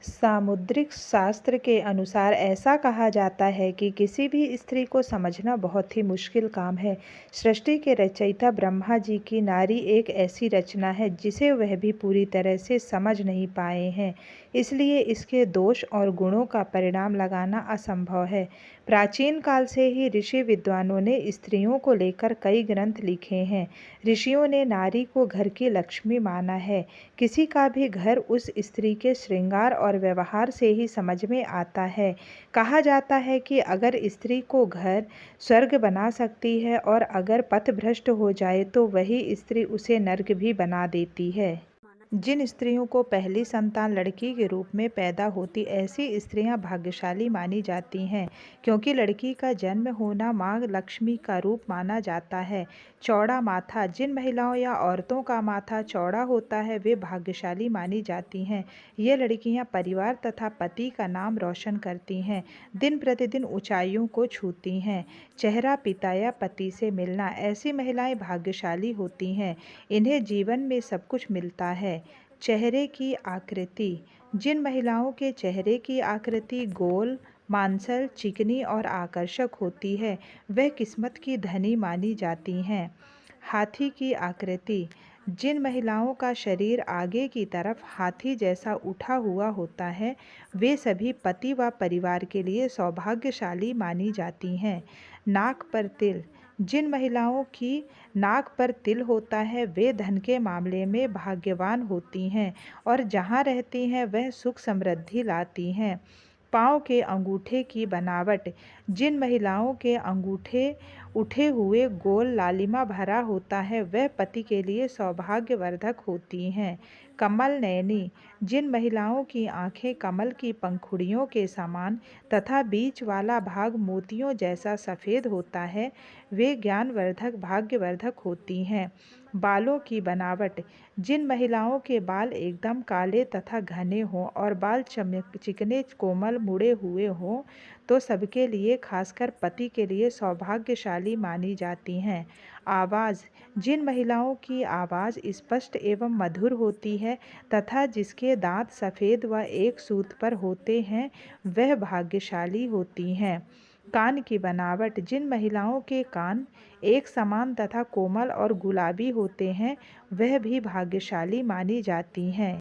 सामुद्रिक शास्त्र के अनुसार ऐसा कहा जाता है कि किसी भी स्त्री को समझना बहुत ही मुश्किल काम है। सृष्टि के रचयिता ब्रह्मा जी की नारी एक ऐसी रचना है जिसे वह भी पूरी तरह से समझ नहीं पाए हैं, इसलिए इसके दोष और गुणों का परिणाम लगाना असंभव है। प्राचीन काल से ही ऋषि विद्वानों ने स्त्रियों को लेकर कई ग्रंथ लिखे हैं। ऋषियों ने नारी को घर की लक्ष्मी माना है। किसी का भी घर उस स्त्री के श्रृंगार और व्यवहार से ही समझ में आता है। कहा जाता है कि अगर स्त्री को घर स्वर्ग बना सकती है और अगर पथभ्रष्ट हो जाए तो वही स्त्री उसे नर्क भी बना देती है। जिन स्त्रियों को पहली संतान लड़की के रूप में पैदा होती, ऐसी स्त्रियां भाग्यशाली मानी जाती हैं, क्योंकि लड़की का जन्म होना माँ लक्ष्मी का रूप माना जाता है। चौड़ा माथा, जिन महिलाओं या औरतों का माथा चौड़ा होता है वे भाग्यशाली मानी जाती हैं। ये लड़कियां परिवार तथा पति का नाम रोशन करती हैं, दिन प्रतिदिन ऊंचाइयों को छूती हैं। चेहरा पिता या पति से मिलना, ऐसी महिलाएं भाग्यशाली होती हैं, इन्हें जीवन में सब कुछ मिलता है। चेहरे की आकृति, जिन महिलाओं के चेहरे की आकृति गोल, मांसल, चिकनी और आकर्षक होती है वह किस्मत की धनी मानी जाती हैं। हाथी की आकृति, जिन महिलाओं का शरीर आगे की तरफ हाथी जैसा उठा हुआ होता है वे सभी पति व परिवार के लिए सौभाग्यशाली मानी जाती हैं। नाक पर तिल, जिन महिलाओं की नाक पर तिल होता है वे धन के मामले में भाग्यवान होती हैं और जहाँ रहती हैं वह सुख समृद्धि लाती हैं। पाँव के अंगूठे की बनावट, जिन महिलाओं के अंगूठे उठे हुए गोल लालिमा भरा होता है वह पति के लिए सौभाग्यवर्धक होती हैं। कमल नयनी, जिन महिलाओं की आंखें कमल की पंखुड़ियों के समान तथा बीच वाला भाग मोतियों जैसा सफ़ेद होता है वे ज्ञानवर्धक भाग्यवर्धक होती हैं। बालों की बनावट, जिन महिलाओं के बाल एकदम काले तथा घने हों और बाल चिकने कोमल मुड़े हुए हों तो सबके लिए, खासकर पति के लिए सौभाग्यशाली मानी जाती हैं। आवाज़, जिन महिलाओं की आवाज़ स्पष्ट एवं मधुर होती है तथा जिसके दांत सफ़ेद व एक सूत पर होते हैं वह भाग्यशाली होती हैं। कान की बनावट, जिन महिलाओं के कान एक समान तथा कोमल और गुलाबी होते हैं वह भी भाग्यशाली मानी जाती हैं।